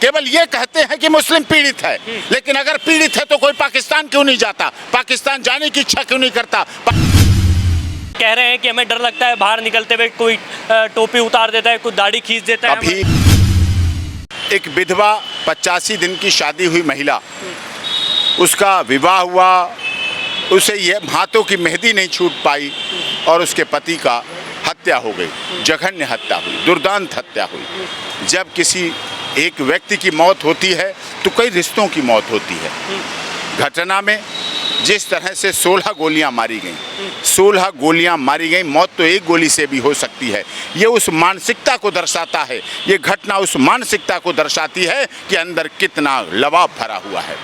केवल ये कहते हैं कि मुस्लिम पीड़ित है, लेकिन अगर पीड़ित है तो कोई पाकिस्तान क्यों नहीं जाता, पाकिस्तान जाने की इच्छा क्यों नहीं करता। कह रहे हैं कि हमें डर लगता है बाहर निकलते हुए कोई टोपी उतार देता है, कोई दाढ़ी खींच देता है। अभी एक विधवा 85 दिन की शादी हुई महिला, उसका विवाह हुआ, उसे ये हाथों की मेहंदी नहीं छूट पाई और उसके पति का हत्या हो गई, जघन्य हत्या हुई, दुर्दांत हत्या हुई। जब किसी एक व्यक्ति की मौत होती है तो कई रिश्तों की मौत होती है। घटना में जिस तरह से 16 गोलियां मारी गईं, 16 गोलियां मारी गईं, मौत तो एक गोली से भी हो सकती है। ये उस मानसिकता को दर्शाता है, ये घटना उस मानसिकता को दर्शाती है कि अंदर कितना लवाब भरा हुआ है,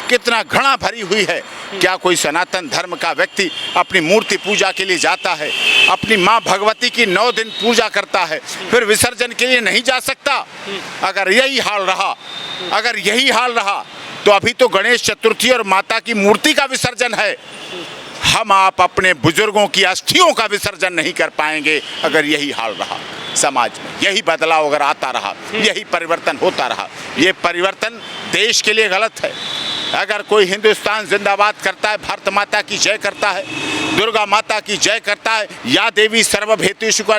कितना घृणा भरी हुई है। क्या कोई सनातन धर्म का व्यक्ति अपनी मूर्ति पूजा के लिए जाता है, अपनी माँ भगवती की 9 दिन पूजा करता है, फिर विसर्जन के लिए नहीं जा सकता? अगर यही हाल रहा तो अभी तो गणेश चतुर्थी और माता की मूर्ति का विसर्जन है। हम आप अपने बुजुर्गों की अस्थियों का विसर्जन नहीं कर पाएंगे अगर यही हाल रहा समाज में, यही बदलाव अगर आता रहा, यही परिवर्तन होता रहा। ये परिवर्तन देश के लिए गलत है। अगर कोई हिंदुस्तान जिंदाबाद करता है, भारत माता की जय करता है, दुर्गा माता की जय करता है, या देवी सर्वभूतेषु का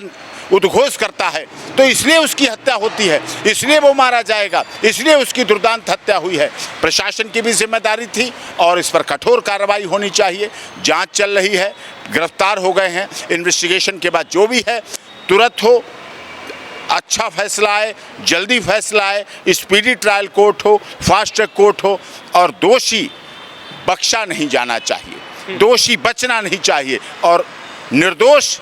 उद्घोष करता है, तो इसलिए उसकी हत्या होती है, इसलिए वो मारा जाएगा, इसलिए उसकी दुर्दांत हत्या हुई है। प्रशासन की भी जिम्मेदारी थी और इस पर कठोर कार्रवाई होनी चाहिए। जांच चल रही है, गिरफ्तार हो गए हैं। इन्वेस्टिगेशन के बाद जो भी है तुरंत हो, अच्छा फैसला आए, जल्दी फैसला आए, स्पीडी ट्रायल कोर्ट हो, फास्ट ट्रैक कोर्ट हो, और दोषी बख्शा नहीं जाना चाहिए, दोषी बचना नहीं चाहिए और निर्दोष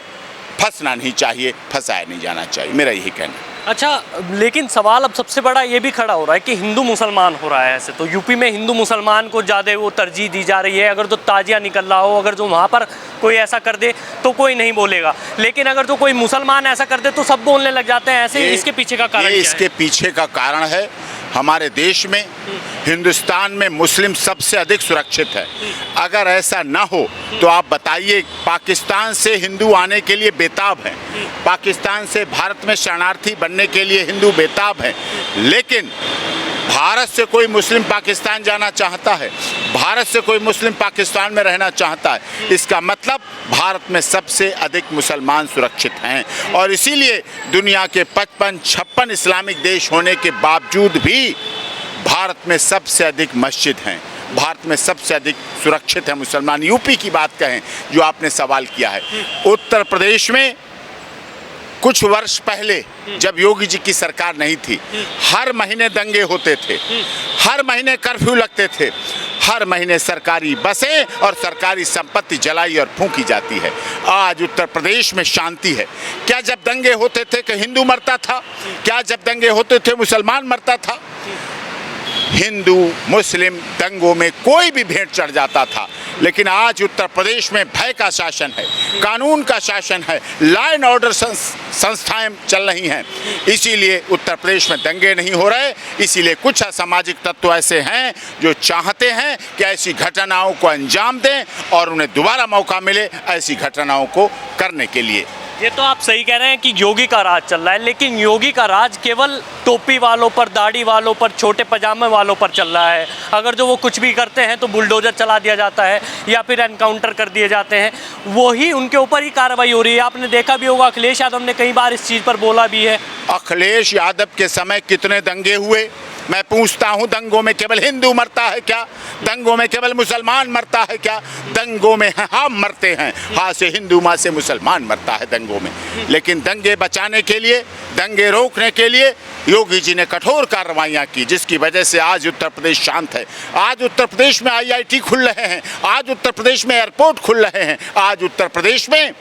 फंसना नहीं चाहिए, फंसाया नहीं जाना चाहिए। मेरा यही कहना है। अच्छा, लेकिन सवाल अब सबसे बड़ा ये भी खड़ा हो रहा है कि हिंदू मुसलमान हो रहा है। ऐसे तो यूपी में हिंदू मुसलमान को ज़्यादा वो तरजीह दी जा रही है। अगर तो ताजिया निकल रहा हो, अगर जो वहाँ पर कोई ऐसा कर दे तो कोई नहीं बोलेगा, लेकिन अगर तो कोई मुसलमान ऐसा कर दे तो सब बोलने लग जाते हैं। ऐसे इसके पीछे का कारण क्या है? इसके पीछे का कारण है हमारे देश में, हिंदुस्तान में मुस्लिम सबसे अधिक सुरक्षित है। अगर ऐसा ना हो तो आप बताइए, पाकिस्तान से हिंदू आने के लिए बेताब हैं, पाकिस्तान से भारत में शरणार्थी बनने के लिए हिंदू बेताब हैं, लेकिन भारत से कोई मुस्लिम पाकिस्तान जाना चाहता है, भारत से कोई मुस्लिम पाकिस्तान में रहना चाहता है, इसका मतलब भारत में सबसे अधिक मुसलमान सुरक्षित हैं। और इसीलिए दुनिया के 55-56 इस्लामिक देश होने के बावजूद भी भारत में सबसे अधिक मस्जिद हैं, भारत में सबसे अधिक सुरक्षित है मुसलमान। यूपी की बात कहें जो आपने सवाल किया है, उत्तर प्रदेश में कुछ वर्ष पहले जब योगी जी की सरकार नहीं थी, हर महीने दंगे होते थे, हर महीने कर्फ्यू लगते थे, हर महीने सरकारी बसें और सरकारी संपत्ति जलाई और फूंकी जाती है। आज उत्तर प्रदेश में शांति है। क्या जब दंगे होते थे कि हिंदू मरता था? क्या जब दंगे होते थे मुसलमान मरता था? हिंदू मुस्लिम दंगों में कोई भी भेंट चढ़ जाता था, लेकिन आज उत्तर प्रदेश में भय का शासन है, कानून का शासन है, लॉ एंड ऑर्डर संस्थाएं चल रही हैं। इसीलिए उत्तर प्रदेश में दंगे नहीं हो रहे। इसीलिए कुछ असामाजिक तत्व ऐसे हैं जो चाहते हैं कि ऐसी घटनाओं को अंजाम दें और उन्हें दोबारा मौका मिले ऐसी घटनाओं को करने के लिए। ये तो आप सही कह रहे हैं कि योगी का राज चल रहा है, लेकिन योगी का राज केवल टोपी वालों पर, दाढ़ी वालों पर, छोटे पजामे वालों पर चल रहा है। अगर जो वो कुछ भी करते हैं तो बुलडोजर चला दिया जाता है या फिर एनकाउंटर कर दिए जाते हैं, वही उनके ऊपर ही कार्रवाई हो रही है। आपने देखा भी होगा, अखिलेश यादव ने कई बार इस चीज़ पर बोला भी है। अखिलेश यादव के समय कितने दंगे हुए? मैं पूछता हूँ, दंगों में केवल हिंदू मरता है क्या? दंगों में केवल मुसलमान मरता है क्या? दंगों में हम मरते हैं, हाँ से हिंदू, माँ से मुसलमान मरता है दंगों में। लेकिन दंगे बचाने के लिए, दंगे रोकने के लिए योगी जी ने कठोर कार्रवाइयाँ की, जिसकी वजह से आज उत्तर प्रदेश शांत है। आज उत्तर प्रदेश में IIT खुल रहे हैं, आज उत्तर प्रदेश में एयरपोर्ट खुल रहे हैं, आज उत्तर प्रदेश में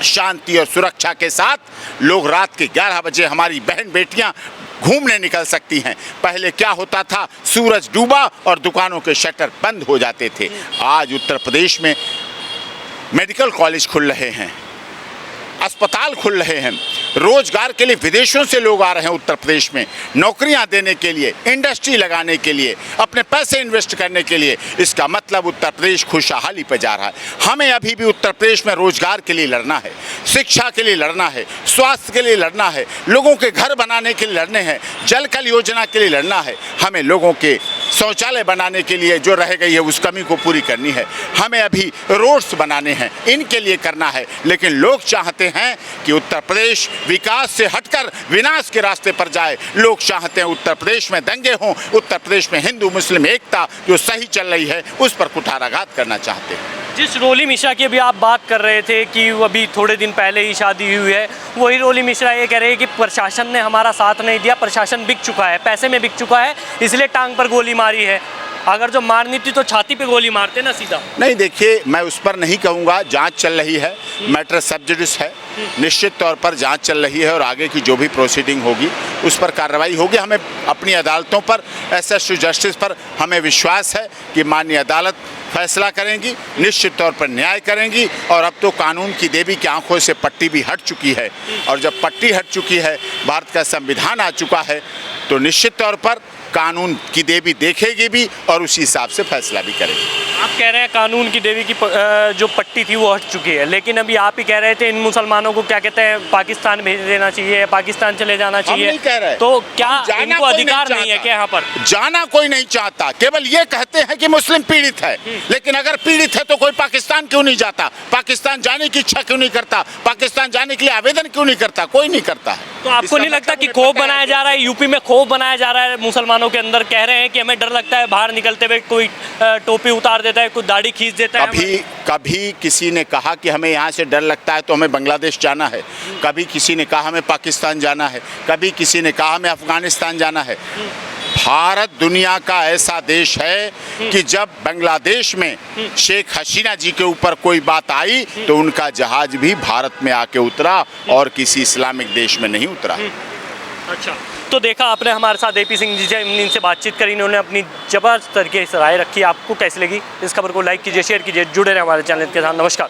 शांति और सुरक्षा के साथ लोग रात के 11 बजे हमारी बहन बेटियां घूमने निकल सकती हैं। पहले क्या होता था, सूरज डूबा और दुकानों के शटर बंद हो जाते थे। आज उत्तर प्रदेश में मेडिकल कॉलेज खुल रहे हैं, अस्पताल खुल रहे हैं, रोजगार के लिए विदेशों से लोग आ रहे हैं उत्तर प्रदेश में, नौकरियां देने के लिए, इंडस्ट्री लगाने के लिए, अपने पैसे इन्वेस्ट करने के लिए। इसका मतलब उत्तर प्रदेश खुशहाली पर जा रहा है। हमें अभी भी उत्तर प्रदेश में रोजगार के लिए लड़ना है, शिक्षा के लिए लड़ना है, स्वास्थ्य के लिए लड़ना है, लोगों के घर बनाने के लिए लड़ने हैं, जल कल योजना के लिए लड़ना है। हमें लोगों के शौचालय बनाने के लिए जो रह गई है उस कमी को पूरी करनी है। हमें अभी रोड्स बनाने हैं, इनके लिए करना है। लेकिन लोग चाहते हैं कि उत्तर प्रदेश विकास से हटकर विनाश के रास्ते पर जाए। लोग चाहते हैं उत्तर प्रदेश में दंगे हों, उत्तर प्रदेश में हिंदू मुस्लिम एकता जो सही चल रही है उस पर कुठाराघात करना चाहते हैं। जिस रोली मिश्रा की अभी आप बात कर रहे थे कि वो अभी थोड़े दिन पहले ही शादी हुई है, वही रोली मिश्रा ये कह रहे हैं कि प्रशासन ने हमारा साथ नहीं दिया, प्रशासन बिक चुका है, पैसे में बिक चुका है, इसलिए टांग पर गोली मारी है। अगर जो मारनी थी तो छाती पे गोली मारते ना सीधा। नहीं, देखिए, मैं उस पर नहीं कहूँगा, जांच चल रही है, मैटर सब जुडिस है, निश्चित तौर पर जांच चल रही है और आगे की जो भी प्रोसीडिंग होगी उस पर कार्रवाई होगी। हमें अपनी अदालतों पर, एसएस जस्टिस पर हमें विश्वास है कि माननीय अदालत फैसला करेंगी, निश्चित तौर पर न्याय करेंगी। और अब तो कानून की देवी की आंखों से पट्टी भी हट चुकी है, और जब पट्टी हट चुकी है, भारत का संविधान आ चुका है, तो निश्चित तौर पर कानून की देवी देखेगी भी और उसी हिसाब से फैसला भी करेगी। आप कह रहे हैं कानून की देवी की जो पट्टी थी वो हट चुकी है, लेकिन अभी आप ही कह रहे थे इन मुसलमानों को क्या कहते हैं पाकिस्तान भेज देना चाहिए, पाकिस्तान चले जाना चाहिए। हम नहीं कह रहे। तो क्या इनको कोई अधिकार नहीं नहीं है क्या यहाँ पर? जाना कोई नहीं चाहता, केवल ये कहते हैं कि मुस्लिम पीड़ित है। लेकिन अगर पीड़ित है तो कोई पाकिस्तान क्यों नहीं जाता? पाकिस्तान जाने की इच्छा क्यों नहीं करता? पाकिस्तान जाने के लिए आवेदन क्यों नहीं करता? कोई नहीं करता है। तो आपको नहीं लगता कि खौफ बनाया जा रहा है, यूपी में खौफ बनाया जा रहा है मुसलमानों के अंदर? कह रहे हैं कि हमें डर लगता है बाहर निकलते हुए कोई टोपी उतार देता है, कोई दाढ़ी खींच देता है। कभी किसी ने कहा कि हमें यहाँ से डर लगता है तो हमें बांग्लादेश जाना है, कभी किसी ने कहा हमें पाकिस्तान जाना है, कभी किसी ने कहा हमें अफगानिस्तान जाना है। भारत दुनिया का ऐसा देश है कि जब बांग्लादेश में शेख हसीना जी के ऊपर कोई बात आई तो उनका जहाज भी भारत में आके उतरा और किसी इस्लामिक देश में नहीं उतरा। अच्छा, तो देखा आपने हमारे साथ एपी सिंह जी से, इनसे बातचीत करी, इन्होंने अपनी जबरदस्त तरीके से राय रखी। आपको कैसी लगी इस खबर को? लाइक कीजिए, शेयर कीजिए, जुड़े रहे हमारे चैनल के साथ। नमस्कार।